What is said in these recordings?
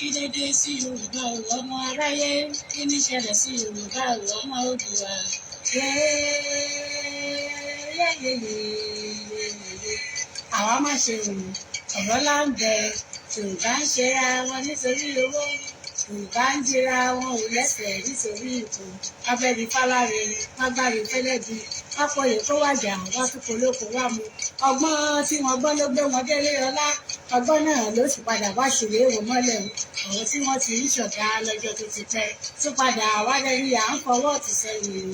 kí ló dé sí Yorùbá o ọmọ aráyé kí ní ṣẹlẹ̀ sí Yorùbá o ọmọ Oòduà àwa má ṣe ọ̀rọ̀ láǹbẹ̀ Yorùbá ń ṣera wọn nítorí owó Yorùbá ń jẹra wọn ò lẹ́sẹ̀ nítorí ipò abẹ́bí fáláre mágbárí fẹ́lẹ́bí pápọ̀lẹ̀ kó wàjà wá tún polóko wá mu ọgbọ́n tí wọ́n gbọ́n ló gbé wọn délé ọlá ọgbọ́n náà ló sì padà wá ṣèlè èèwò mọ́lẹ̀ àwọn tí wọ́n ti ń ṣọ̀gá lọ́jọ́ tó ti pẹ́ tún padà wálẹ̀ ní à ń fọwọ́ ti sẹ́yìn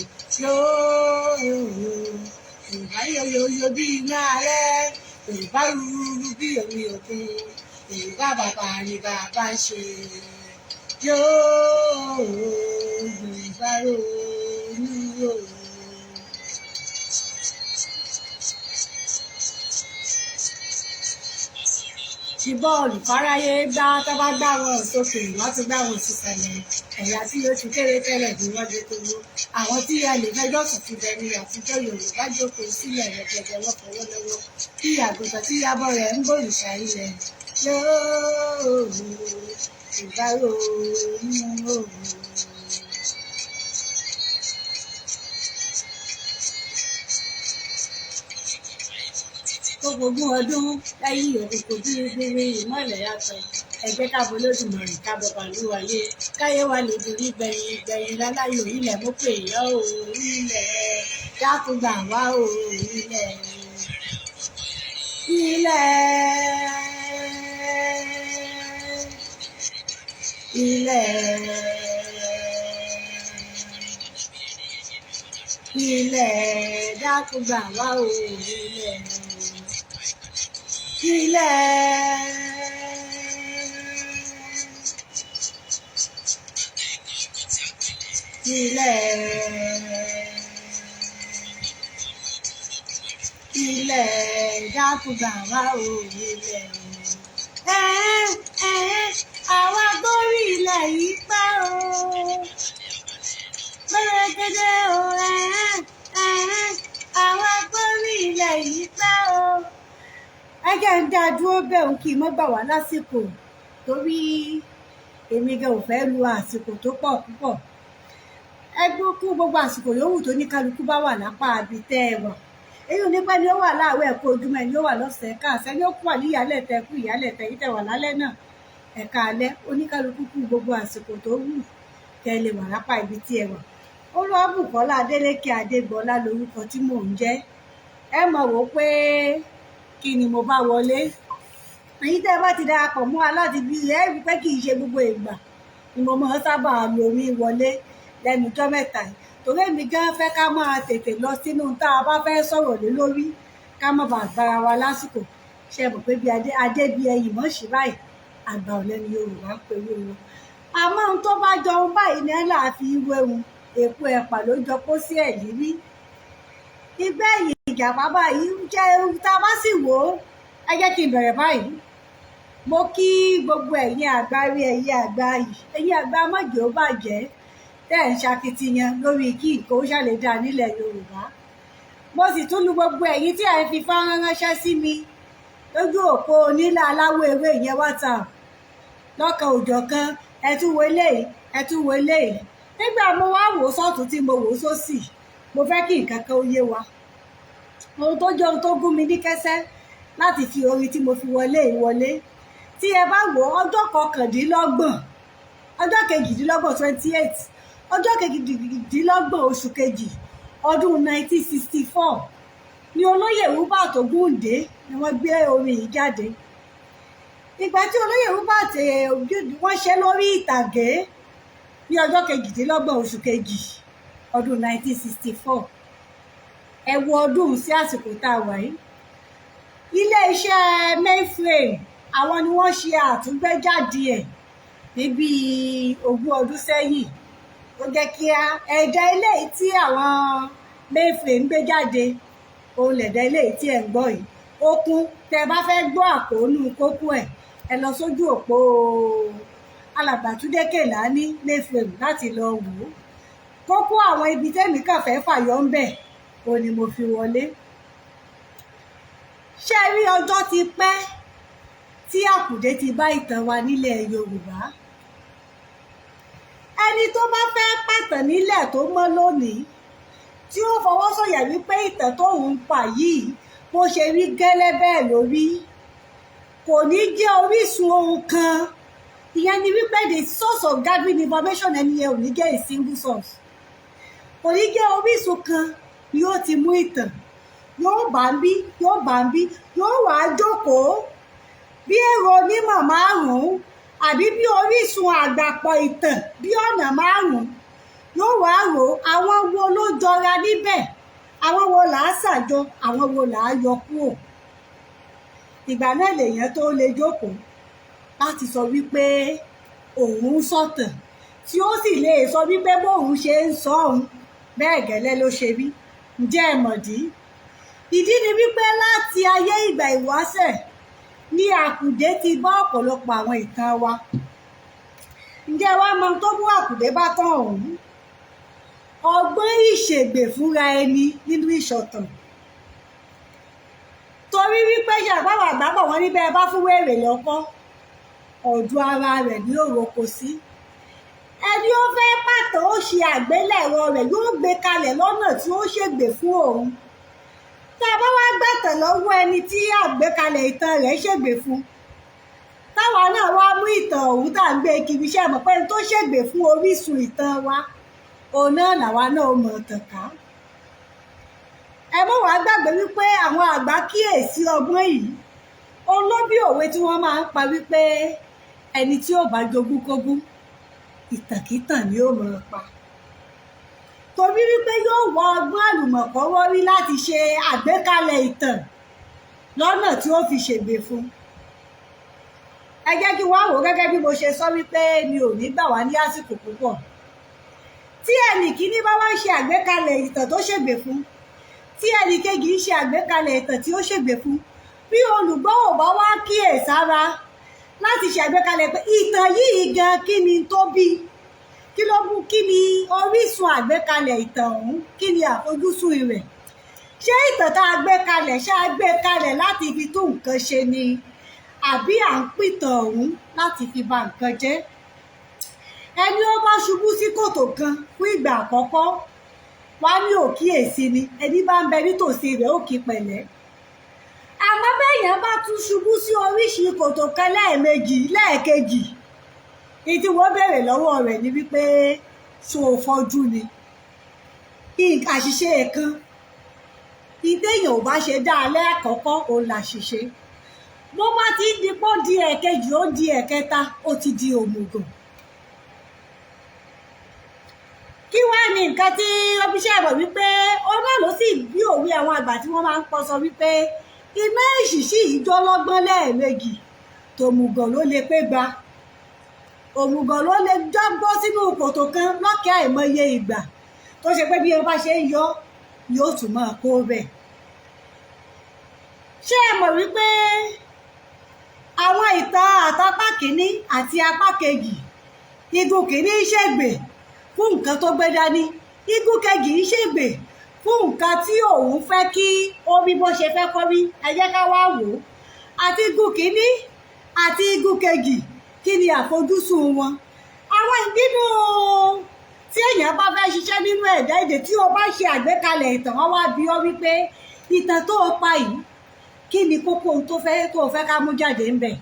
Yorùbá yoyoyo bí iná alẹ́ Yorùbá rúrú bí omi òkun Yorùbá bàbá ni bàbá ń ṣe Yorùbá ronú o. Tí bọ́ọ̀lù fáráyé gbá tó bá gbá wọn sókè wọ́n tún gbá wọn sísàlẹ̀ ẹ̀yà tí ó ti kéré tẹ́lẹ̀ bí wọ́n dé kówó àwọn tí a lè fẹjọ́ sùn ti bẹ̀rù àtijọ́ Yorùbá jókòó sílẹ̀ rẹ̀gẹ̀dẹ̀ lọ́fọwọ́lọ́wọ́ bí àgùntàn tí yábọ̀ rẹ̀ ń bòrìṣà ilẹ̀ Yorùbá ronú o. Ogún ọdún lẹ́yìn òkùnkùn bíríbírí ìmọ̀lẹ̀ yàtọ̀ ẹgbẹ́ káàbọ̀ Olódùmarè káàbọ̀ pàlúwayé káyé wa lè dorí gbẹ̀yìn gbẹ̀yìn láláyò ilẹ̀ mú pè yọ o ilẹ̀ dákúgbà wá o ilẹ̀ ilẹ̀ ilẹ̀ dákúgbà wá o ilẹ̀. Ilẹ̀ dákúgbà wá o ilẹ̀ àwa gbórí ilẹ̀ yìí pẹ́ o gbẹ́rẹ́gẹ́dẹ́ o àwa gbórí ilẹ̀ yìí pẹ́ o. Ẹgẹ́ ń dá dúró bẹ́ẹ̀ kí n mọ́ gbà wá lásìkò torí èmi gan ò fẹ́ lu àsìkò tó pọ̀ púpọ̀ ẹgbẹ́ kú gbogbo àsìkò yòówù tó ní kálukú bá wà lápá àbítẹ́ ẹ̀wọ̀n èyí ò ní pẹ́ ni ó wà láàárọ̀ ẹ̀kọ́ ojúmọ́ ẹni ó wà lọ́sẹ̀ẹ́ káàsẹ́ ni ó kú wà ní ìyálẹ̀tẹ̀ kú ìyálẹ̀tẹ̀ yìí tẹ̀ wà lálẹ́ náà ẹ̀ka alẹ́ oníkálukú kú gbogbo àsìkò tó wù kẹ́ lè wà lápá ibi tí ẹ wà. Olúwabùkọ́lá Adélékè Adégbọlá lórúkọ tí mò ń jẹ́ ẹ mọ̀ wò pé kí ni mo bá wọlé èyí tẹ́ bá ti darapọ̀ mọ́ wa láti bí ẹ rí pé kì í ṣe gbogbo ìgbà ni mo máa ń sábà lo omi wọlé lẹ́nu ọjọ́ mẹ́ta yìí torí èmi gan fẹ́ ká máa tètè lọ sínú tá a bá fẹ́ sọ̀rọ̀ lé lórí ká má bàa gbára wa lásìkò ṣe mọ̀ pé bí adé bí ẹyìn mọ́ sí báyìí àgbà ọ̀lẹ́ ni Yorùbá ń pè wọ́n àmọ́ ohun tó bá jọ ohun báyìí ní ẹ́là fi wéhun èpo ẹ̀pà ló jọ kó sí ẹ̀lírí ìgbẹ́yìn ìjàpá báyìí jẹ́ tá a bá sì wò ó ẹ jẹ́ kí n bẹ̀rẹ̀ báyìí mo kí gbogbo ẹ̀yin àgbà rí ẹ̀yin àgbà yìí ẹ̀yin àgbà mọ́jọ́ ó bàjẹ́ tẹ́ ẹ̀ ń ṣakitiyan lórí kí nǹkan ó ṣàlè dáa nílẹ̀ Yorùbá mo sì tún lu gbogbo ẹ̀yin tí ẹ̀ ń fi fọ́nrán ránṣẹ́ sí mi lójú òpó onílà aláwọ̀ ewé ìyẹn WhatsApp lọ́kàn òjọ̀kan ẹ tún wo eléyìí ẹ tún wo eléyìí nígbà mo wá wò ó sọ́tún tí mo wò ó sósì mo fẹ́ kí nǹkan kan ó yé wa ohun tó jẹ́ ohun tó gún mi ní kẹ́sẹ́ láti fi orin tí mo fi wọlé ìwọlé tí ẹ bá wò ọjọ́ kọkàndínlọ́gbọ̀n ọjọ́ kejìdínlọ́gbọ̀n 28 ọjọ́ kejìdínlọ́gbọ̀n oṣù kejì ọdún 1964 ni olóyè Hubert Ògúndé ni wọ́n gbé orin yìí jáde ìgbà tí olóyè Hubert wọ́n ṣe lórí ìtàgé ní ọjọ́ kejìdínlọ́gbọ̀n oṣù kejì ọdún 1964 ẹ wo ọdún sí àsìkò tá a wà yìí ilé-iṣẹ́ Mainframe àwọn ni wọ́n ṣe àtúngbéjáde ẹ̀ níbi 20 ọdún sẹ́yìn ó jẹ́ kí ẹ̀dá eléyìí tí àwọn Mainframe gbé jáde òun lẹ̀dá eléyìí tí ẹ̀ ń gbọ́ yìí ó kún tẹ́ ẹ bá fẹ́ gbọ́ àkóónú kókó ẹ̀ ẹ lọ sójú òpó Alàgbà Túndé Kèlání Mainframe láti lọ wò ó kókó àwọn ibi tẹ́mi kàn fẹ́ fàyọ ń bẹ̀ òun ni mo fi wọlé ṣé rí ọjọ́ ti pẹ́ tí àkùdé ti bá ìtàn wa nílẹ̀ Yorùbá. Ẹni tó bá fẹ́ pàtàn nílẹ̀ tó mọ́ lónìí tí ó fọwọ́ sọ̀yà wípé ìtàn tóun pa yìí bó ṣe rí gẹ́lẹ́ bẹ́ẹ̀ ló rí, kò ní jẹ́ orísun ohun kan. Ìyẹn ni wípé the source of gathering information ẹni yẹn ò ní jẹ́ a single source, kò ní jẹ́ orísun kan ni ó ti mú ìtàn. Yóò bá ń bí, yóò bá ń bí, yóò wá jókòó bí èrò onímọ̀ márùn-ún àbí bí orísun àgbàpọ̀ ìtàn bí ọ̀nà márùn-ún. Yóò wá rò àwọn wo ló jọra níbẹ̀, àwọn wo là á ṣàjọ, àwọn wo là á yọ kúrò. Ìgbà náà lèèyàn tó lè jókòó láti sọ wípé òun ń sọ̀tàn, tí ó sì lè sọ wípé bóun ṣe ń sọ òun bẹ́ẹ̀ gẹ́lẹ́ ló ṣe rí. Ǹjẹ́ ẹ mọ̀dí? Ìdí ni wípé láti ayé ìgbà ìwáṣẹ̀ ni àkùdé ti bá ọ̀pọ̀lọpọ̀ àwọn ìtàn wa. Ǹjẹ́ wá mọ tó mú àkùdé bá tán òun? Ọgbọ́n ìṣègbè fúnra ẹni nínú ìṣọ̀tàn. Torí wípé ṣàgbáwò àgbábọ̀ wọn níbẹ̀ bá fún wèrè lọ́kọ́, ọ̀dọ̀ ara rẹ̀ ní òroko sí. Ẹni ó fẹ́ pàtó ó ṣe àgbélẹ̀rọ rẹ̀ yóò gbé kalẹ̀ lọ́nà tí ó ṣègbè fún òun. Tá a bá wá gbàtàn lọ́wọ́ ẹni tí àgbékalẹ̀ ìtàn rẹ̀ ṣègbè fún, táwa náà wá mú ìtàn ọ̀hún tá à ń gbé kiri, iṣẹ́ mọ̀ pé tó ṣègbè fún orísun ìtàn wa, òun náà làwa náà mọ̀ tàn ká. Ẹ mọ̀ wá gbàgbé wípé àwọn àgbà kíyèsí ọgbọ́n yìí. Òun ló bí òwe tí wọ́n máa ń pa wípé ẹni tí ò bá jogún kógún, ìtànkítàn ni ó mọ̀ pa. Torí wípé yóò wọ ọgbọ́n àlùmọ̀kọ́rọ́ rí láti ṣe àgbékalẹ̀ ìtàn lọ́nà tí ó fi ṣègbè fún. Ẹ jẹ́ kí wá wò gẹ́gẹ́ bí mo ṣe sọ wípé mi ò ní gbà wá ní àsìkò púpọ̀. Tí ẹnì kíní bá wá ṣe àgbékalẹ̀ ìtàn tó ṣègbè fún, tí ẹnì kejì ń ṣe àgbékalẹ̀ ìtàn tí ó ṣègbè fún, bí olùgbọ́ ò bá wá kíyèsára láti ṣe àgbékalẹ̀ pé ìtàn yìí gan kí ni tó bí, kí ló mú, kí ni orísun àgbékalẹ̀ ìtàn ọ̀hún, kí ni àfojúsùn rẹ̀. Ṣé ìtàn tá a gbé kalẹ̀ ṣé a gbé kalẹ̀ láti fi tún nǹkan ṣe ni, àbí à ń pìtàn ọ̀hún láti fi ba nǹkan jẹ́? Ẹni ó bá ṣubú sí kòtò kan fún ìgbà àkọ́kọ́ wá ní òkíyèsí ni, ẹni bá ń bẹ nítòsí rẹ̀ ó kí pẹ̀lẹ́. Àmọ́ bẹ́yàn bá tún ṣubú sí oríṣi kòtò kan lẹ́ẹ̀mejì lẹ́ẹ̀kejì, ìdí wọ́n béèrè lọ́wọ́ rẹ̀ ni wípé ṣó o fọ́jú ni. Àṣìṣe kan ìdéyàn ò bá ṣe dáa lẹ́ẹ̀kọ́kọ́ òun làṣìṣe. Bó bá ti ń dipò di ẹ̀kejì ó di ẹ̀kẹta ó ti di òmùgọ̀. Kí wá ní nǹkan tí ó fi ṣe àbọ̀ wípé ọ̀nà ló sì bí òwe àwọn àgbà tí wọ́n máa ń pọ̀ sọ wípé iná ìṣìṣì ìjọ lọ́gbọ́n lẹ́ẹ̀mejì, tòmùgọ̀ ló lè pé gba. Òmùgọ̀ ló lè jábọ́ sínú kòtò kan lọ́kẹ́ àìmọye ìgbà tó ṣe pé bí wọ́n bá ṣe ń yọ yóò tún máa kó bẹ̀. Ṣé ẹ mọ̀ wípé àwọn ìtàn àtapá kìíní àti apá kejì, igun kìíní ń ṣègbè fún nǹkan tó gbé dání, igun kejì ń ṣègbè fún nǹkan tí òun fẹ́ kí ó rí bó ṣe fẹ́ kó rí. Ẹ jẹ́ ká wá wò ó, àti igun kìíní àti igun kejì kí ni àfojúsùn wọn. Àwọn nínú tí èèyàn bá fẹ́ ṣiṣẹ́ nínú ẹ̀dá èdè, tí o bá ṣe àgbékalẹ̀ ìtàn wọn wá bí ọ wípé ìtàn tó o pa yìí kí ni kókó ohun tó o fẹ́ ká mú jáde ń bẹ̀.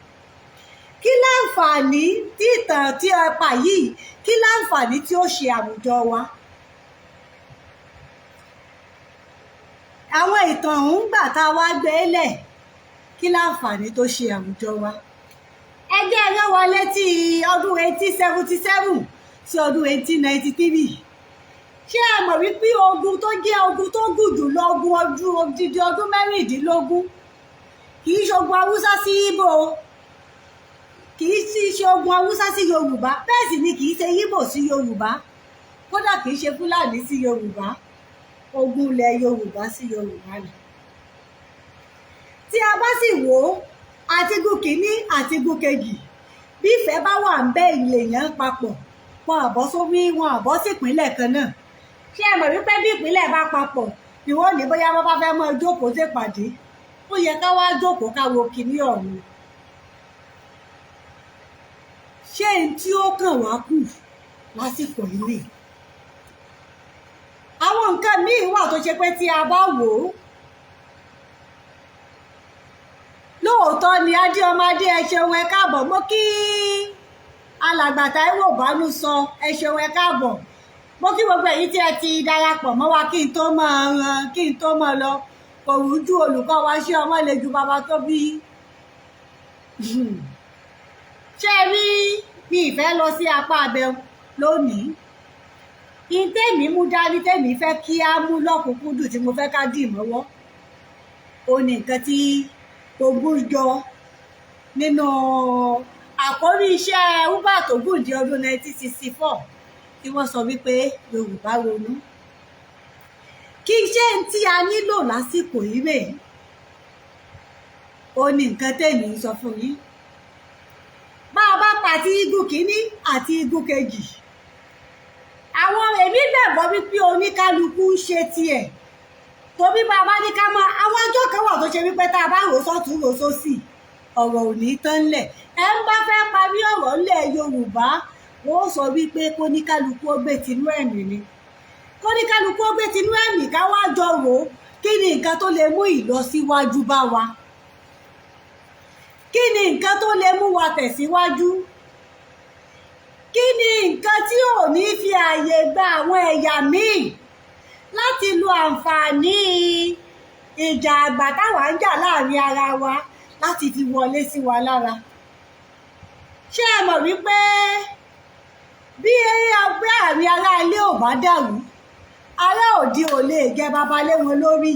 Kí láǹfààní tí ìtàn tí o pa yìí, kí láǹfààní tí ó ṣe àwùjọ wa. Àwọn ìtàn ọ̀hún gbà tá a wá gbé lẹ̀, kí láǹfààní tó ṣe àwùjọ wa. Ẹ jẹ́ ẹ rán wa létí ọdún 1877 sí ọdún 1893. Ṣé ẹ mọ̀ wípé ogun tó jẹ́ ogun tó gùn jù lọ, odidi ọdún mẹ́rìndínlógún, kì í ṣogun Haúsá sí Ìgbò, kì í sì ṣe ogun Haúsá sí Yorùbá, bẹ́ẹ̀ sì ni kì í ṣe Ìgbò sí Yorùbá, kódà kì í ṣe Fúlàní sí Yorùbá, ogun ilẹ̀ Yorùbá sí Yorùbá ni. Tí a bá sì wò ó, àtigun kìíní àtigun kejì, bí ìfẹ́ bá wà ń bẹ́ èèyàn papọ̀, wọn àbọ̀ sórí, wọn àbọ̀ sí ìpínlẹ̀ kan náà. Ṣé ẹ mọ̀ wípé bí ìpínlẹ̀ bá papọ̀ ni wọ́n ní bóyá wọ́n bá fẹ́ mọ́ jókòó ṣèpàdé, ó yẹ ká wá jókòó ká wo kíní ọ̀hún. ṣé n tí ó kàn wá kù lásìkò yìí àwọn nǹkan míì wà tó ṣe pé tí a bá wò ó lóòótọ́ ni Adéọmọdé ẹ ṣeun ẹ káàbọ̀ mo kí alàgbà Táíwò Bánú sọ ẹ ṣeun ẹ káàbọ̀ mo kí gbogbo èyí tí ẹ ti darapọ̀ mọ́ wa kí n tó mọ̀ lọ kò rújú olùkọ́ wa ṣé ọmọ lè ju bàbá tó bí ṣé rí mi ìfẹ́ lọ sí apá abẹ lónìí tèmi mú dání tèmi fẹ́ kí á mú lọ́kùnkúndùn tí mo fẹ́ ká dì mọ́wọ́ ó ní nǹkan tí ogún jọ nínú àkórí iṣẹ́ Hubert Ògúndé ọdún 1964 tí wọ́n sọ wípé Yorùbá ronú kí iṣẹ́ tí a nílò lásìkò yìí rèé ó ní nǹkan tèmi sọ fún yín bá a bá pa ti igun kìíní àti igun kejì àwọn èmi gbàgbọ́ wípé oníkálukú ń ṣe tiẹ̀ tóbi bá a bá ní ká mọ àwọn ọjọ́ kan wà tó ṣe wípé tá a bá rò sọ́tún rò sósì ọ̀rọ̀ ò ní tán lẹ̀ ẹ ń bá fẹ́ parí ọ̀rọ̀ ńlẹ̀ Yorùbá wọ́n sọ wípé kóníkálukú ó gbé tinú ẹ̀mí ni kóníkálukú ó gbé tinú ẹ̀mí ká wá jọ wò ó kí ni nǹkan tó lè mú ìlọsíwájú bá wa kí ni nǹkan tó lè mú wa tẹ̀síwájú kí ni nǹkan tí ò ní fi ààyè gba àwọn ẹ̀yà míì láti lo àǹfààní ìjà àgbà táwa ń jà láàrin ara wa láti fi wọlé sí wa lára ṣé ẹ mọ̀ wípé bí ọgbẹ́ àárín ará ilé ò bá dàrú ará òde ò lè jẹ baba lé wọn lórí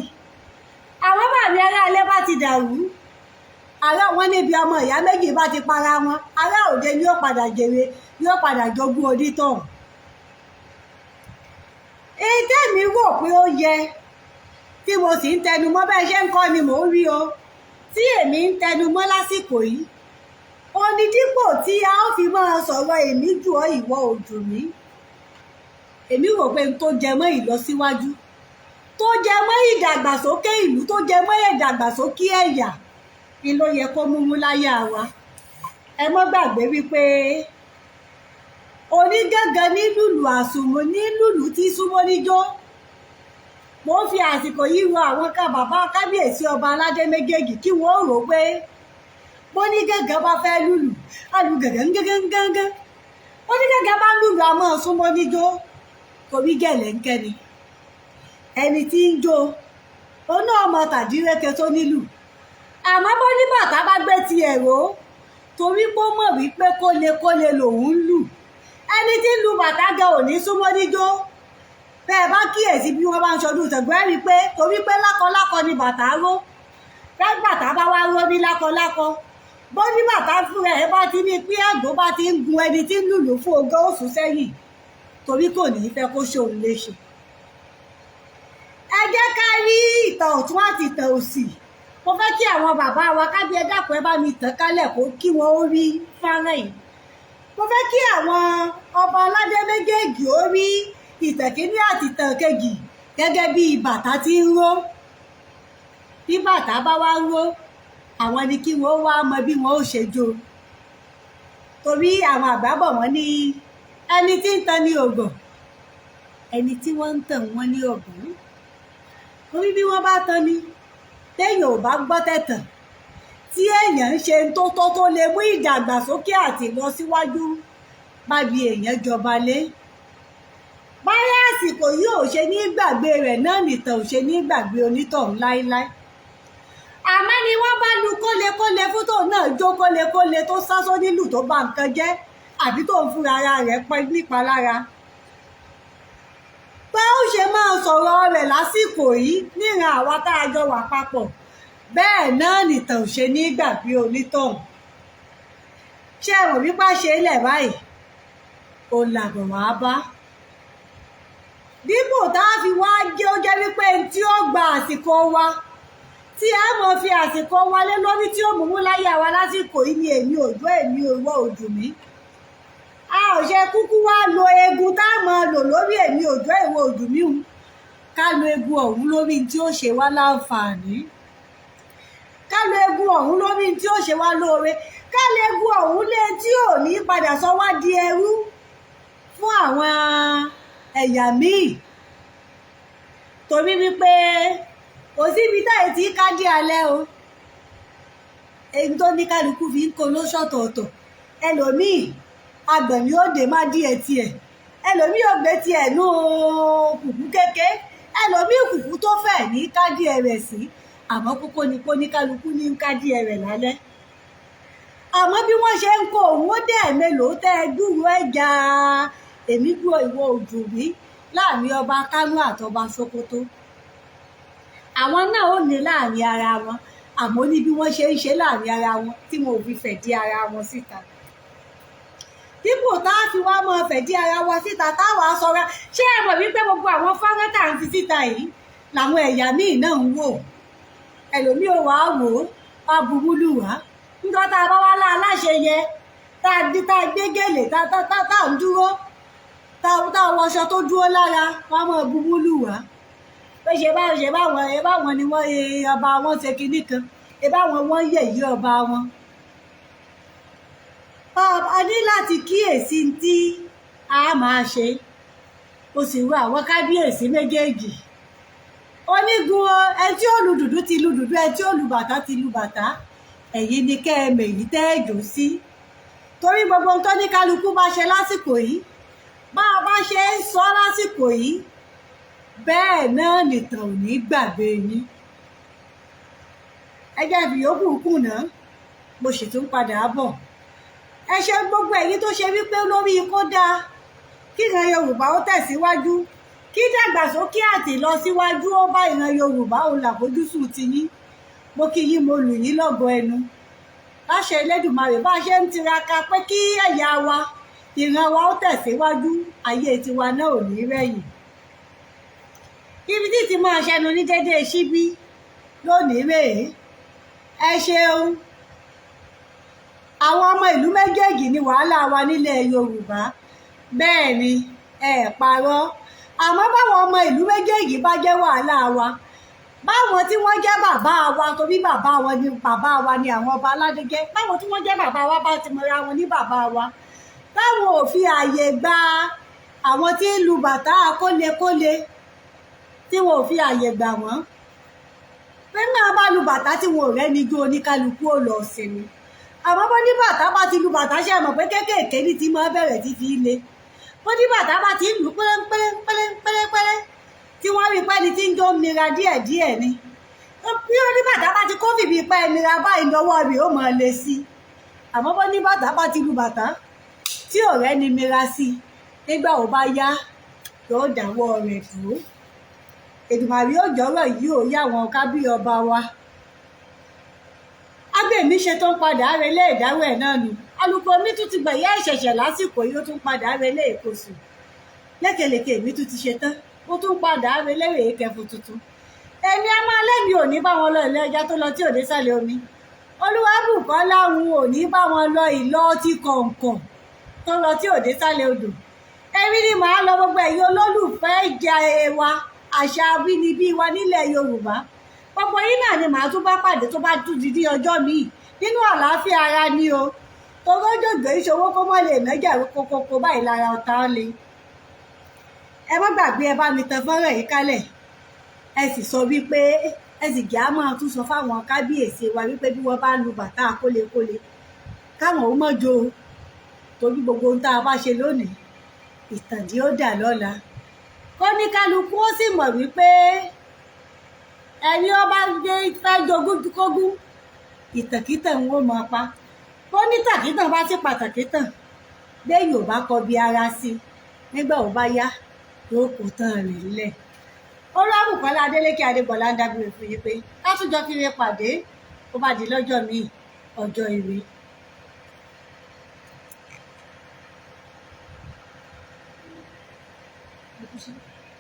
àwọn bàbí ará ilé bá ti dàrú ará wọn níbi ọmọ ìyá méjì bá ti para wọn ará òde ni yóò padà jèrè yóò padà jogún onítọ̀hún èyí tẹ́mi rò pé ó yẹ tí mo sì ń tẹnu mọ́ bẹ́ẹ̀ ṣe ń kọ́ ni mò ń rí o tí èmi ń tẹnu mọ́ lásìkò yìí ó ní dípò tí a ó fi máa sọ̀rọ̀ èmi jù ọ́ ìwọ ò jù mí èmi rò pé n tó jẹ mọ́ ìlọsíwájú tó jẹ mọ́ ìdàgbàsókè ìlú tó jẹ mọ́ ìdàgbàsókè ẹ̀yà ni ló yẹ kó múmú láyà wa ẹ mọ́ gbàgbé wípé onígangan ní lùlù àsùnwọ̀n ní lùlù tí súnmọ́ níjó mo ń fi àsìkò yìí rọ àwọn bàbá kábíyèsí ọba aládé méjèèjì kí wọ́n rò pé bó ní gángan bá fẹ́ lùlù àlù gángan bó ní gángan bá lùlù àmọ́ súnmọ́ níjó torí gẹ̀lẹ́ńkẹ́ ni ẹni tí ń jó oná ọmọ tàdírẹ́kẹ tó nílù àmọ́ bó ní bàtà bá gbé ti ẹ̀rọ torí pé ó mọ̀ wípé kólekóle lòun ń lù ẹni tí ń lu bàtà gan ò ní súnmọ́ níjó bẹ́ẹ̀ bá kíyèsí bí wọ́n bá ń ṣọdún ìtẹ̀gbẹ́ rí pé torí pé lákọlákọ ni bàtà ró fẹ́ bàtà bá wá ró ní lákọlákọ bó ní bàtà fúnra ẹ̀ bá ti ní pé àgbò bá ti ń gun ẹni tí ń lùlù fún ogún oṣù sẹ́yìn torí kò ní fẹ́ kó ṣòun léṣe ẹ jẹ́ ká rí ìtàn ọ̀tún àti ìtàn òsì mo fẹ́ kí àwọn bàbá wa kábí ẹ dákun ẹ bá mi tàn kálẹ̀ kó kí wọ́n ó rí fárán yìí mo fẹ́ kí àwọn ọba aládé méjèèjì ó rí ìtàn kíní àti ìtàn kejì gẹ́gẹ́ bí bàtà tí ń ró bí bàtà bá wá ń ró àwọn ni kí wọ́n wá mọ bí wọ́n ó ṣe jó torí àwọn àgbà bọ̀ wọ́n ní ẹni tí ń tan ní ògàn ẹni tí wọ́n ń tàn wọ́n ní ògàn torí bí wọ́n bá tan ni téèyàn ò bá gbọ́ tẹ̀tàn tí èèyàn ń ṣe tó lè mú ìdàgbàsókè àti ìlọsíwájú bá bí èèyàn jọba lé báyà àsìkò yìí ò ṣe ní gbàgbé rẹ̀ náà nìtàn ò ṣe ní gbàgbé onítọ̀hún láéláé àmọ́ ni wọ́n bá lu kólekóle fún tóun náà jó kólekóle tó sásó nílùú tó bá nǹkan jẹ́ àbí tóun fúnra ara rẹ̀ pẹ́ nípa lára pé ó ṣe máa sọ̀rọ̀ rẹ̀ lásìkò yìí níran àwa tá a jọ wà papọ̀ bẹ́ẹ̀ náà nìtàn ò ṣe ní gbàgbé onítọ̀hún ṣé ẹ̀rọ wípá ṣe é lẹ̀ báyìí ò làbọ̀ wá bá dípò tá a fi wá jẹ́ ó jẹ́ wípé tí ó gba àsìkò wa tí ẹ mọ̀ fi àsìkò wọlé lórí tí ó mú láyé wa lásìkò yìí ni èmi òjò èmi òwò òjò mi a ò ṣe kúkú wá lo egun tá a máa lò lórí èmi òjò ìwọ òjò mi ká lo egun ọ̀hún lórí tí ó ṣe wá láǹfààní ká lo egun ọ̀hún lórí tí ó ṣe wá lóore, ká lo egun ọ̀hún lé tí ò ní padà sọ wá di ẹrú fún àwọn ẹ̀yà míì. Torí wípé kò síbi táyé tí ká dé alẹ́ o, èyí tó ní kálukú fi ń kó lóṣọ̀tọ̀ọ̀tọ̀. Ẹlòmíì agbọ̀n ni ó dé má díẹ̀ tiẹ̀, ẹlòmíì ò gbé tiẹ̀ nú kùkú kéke, ẹlòmíì kùkú tó fẹ̀ ní ká díẹ̀ rẹ̀ sí, àmọ́ kókó ni kó ní kálukú ní ká díẹ̀ rẹ̀ lálẹ́. Àmọ́ bí wọ́n ṣe ń kó òun ó dẹ̀ mélòó tẹ́ ẹ dúró ẹja èmi dúró ìwọ òjò rí láàrin ọba Kánò àtọba Sókótó. Àwọn náà ò ní láàrin ara wọn, àmọ́ ní bí wọ́n ṣe ń ṣe láàrin ara wọn tí wọn ò fi fẹ̀dí ara wọn síta. Dípò tá a fi wá mọ fẹ̀dí ara wọn síta táwa sọra, ṣé ẹ mọ̀ wípé gbogbo àwọn fọ́nrán tá à ń fi síta yìí làwọn ẹ̀yà míì náà ń wò. Ẹlòmíì ò wá wò ó wá burú lù wá. Nígbà tá a bá wá láṣẹ yẹ tá a gbé gèlè tá a ń dúró tá a wọṣọ tó dúró lára wá mọ burú lù wá. Pé ṣe báwọn ni wọ́n ọba wọn ṣe kinní kan, ṣe báwọn wọ́n yẹ̀yẹ́ ọba wọn. A ní láti kíyèsí tí a máa ṣe. Mo sì rò àwọn kábíyèsí méjèèjì. Onígun ẹni tí ó lu dùdú ti lu dùdú, ẹni tí ó lu bàtà ti lu bàtà. Ẹ̀yin ni kẹ́ ẹ mèyí tẹ́ ẹ jò sí. Torí gbogbo ohun tó ní kálukú bá ṣe lásìkò yìí, bá a bá ṣe ń sọ lásìkò yìí, bẹ́ẹ̀ náà nìtàn ò ní gbàgbé yín. Ẹ jẹ́ fi yòókù kùnà, mo sì tún padà bọ̀. Ẹ ṣe gbogbo èyí tó ṣe wípé lórí kódà kí ìran Yorùbá ó tẹ̀síwájú, kí dàgbàsókè àti ìlọsíwájú ó bá ìran Yorùbá ó làfojúsùn ti yín. Mo kí yín, mo lù yín lọ́gọ ẹnu. Láṣẹ Elédùmarè bá ṣe ń tiraka pé kí ẹ̀yà wa, ìran wa ó tẹ̀síwájú, ayé tiwa náà ò ní rẹ̀yìn. Ibi tí ti máa ṣẹnu ní dédé síbí lónìí rèé. Ẹ ṣeun. Àwọn ọmọ ìlú méjèèjì ni wàhálà wa nílẹ̀ Yorùbá. Bẹ́ẹ̀ ni ẹ parọ́. Àmọ́ báwọn ọmọ ìlú méjèèjì bá jẹ́ wàhálà wa, báwọn tí wọ́n jẹ́ bàbá wa, torí bàbá wa ni àwọn ọba aládé jẹ́, báwọn tí wọ́n jẹ́ bàbá wa bá ti mọra wọn ní bàbá wa, táwọn ò fi àyè gba àwọn tí ń lu bàtà kólekóle, tí wọn ò fi àyè gbà wọ́n, pé náà bá lu bàtà tí wọn ò rẹ́ni jó oníkálukú ò lọ sinmi. Àmọ́ bó ní bàtà bá ti lu bàtà ṣe mọ̀ pé kéékèèké ní ti máa bẹ̀rẹ̀ tí fi le. Bó ní bàtà bá ti lù pẹ́rẹ́pẹ́rẹ́ tí wọ́n rí pẹ́ni tí ń jó mira díẹ̀díẹ̀ ni. Bí ó ní bàtà bá ti kó fìbí pẹ́ mira báyìí lọ́wọ́ rẹ̀ ó máa le sí. Àmọ́ bó ní bàtà bá ti lu bàtà tí ò rẹ́ni mira sí, nígbà ó bá yá yóò dáwọ́ rẹ̀ dúró. Èdùmàrè ó jọ̀rọ̀ yìí ò yá àwọn kábíyè ọba wa. Ágbèmí ṣe tó ń padà relé ìdáwó ẹ̀ náà nù. Alùpùpù mi tún ti gbẹ̀yẹ́ ìṣẹ̀ṣẹ̀ lásìkò yìí ó tún padà relé ìkosùn. Lékelèké mi tún ti ṣe tán, ó tún padà relé ìwé kẹfù tuntun. Èmi a máa lẹ́mi ò ní bá wọn lọ ilé ẹja tó lọ tí ò dé sálẹ̀ omi. Olúwabùkọ́lá òun ò ní bá wọn lọ ìlọ tí kọ̀ǹkọ̀ tó lọ tí ò dé sálẹ̀ odò. Èmi ni màá lọ gbogbo ẹ̀yin olólùfẹ́ ìjà wa, àṣà abínibí wa nílẹ̀ Yorùbá. Gbogbo yín náà ni màá tún bá pàdé tó bá tún di ọjọ́ míì nínú àlàáfíà ara ni o. Torójòjò ìṣòwò kó mọ́ lè nájà kókókó báyìí lára ọ̀tá le. Ẹ má gbàgbé ẹ bá mi tan fọ́nrán yìí kálẹ̀. Ẹ sì sọ wípé ẹ sì jẹ́ á máa tún sọ fáwọn kábíyèsí wa wípé bí wọ́n bá lu bàtà kólekóle káwọn ó mọ́jọ o. Torí gbogbo ohun tá a bá ṣe lónìí ìtàndí ó dà lọ́la. Kó ní kálukú ó sì mọ̀ wípé ẹni ọba fẹ́ jogún kógún ìtàkìtàn ń wó mọ pa. Kó ní tàkìtàn bá sí pàtàkì tàn lẹ́yìn ò bá kọbi ara sí, nígbà ò bá yá yóò kó tán rẹ̀ lẹ̀. Olúwabùkọ́lá Adélékè Adégbọlá ń dágbére fún yín pé ká tún jọ fi re pàdé ó bá di lọ́jọ́ míì, ọjọ́ ire.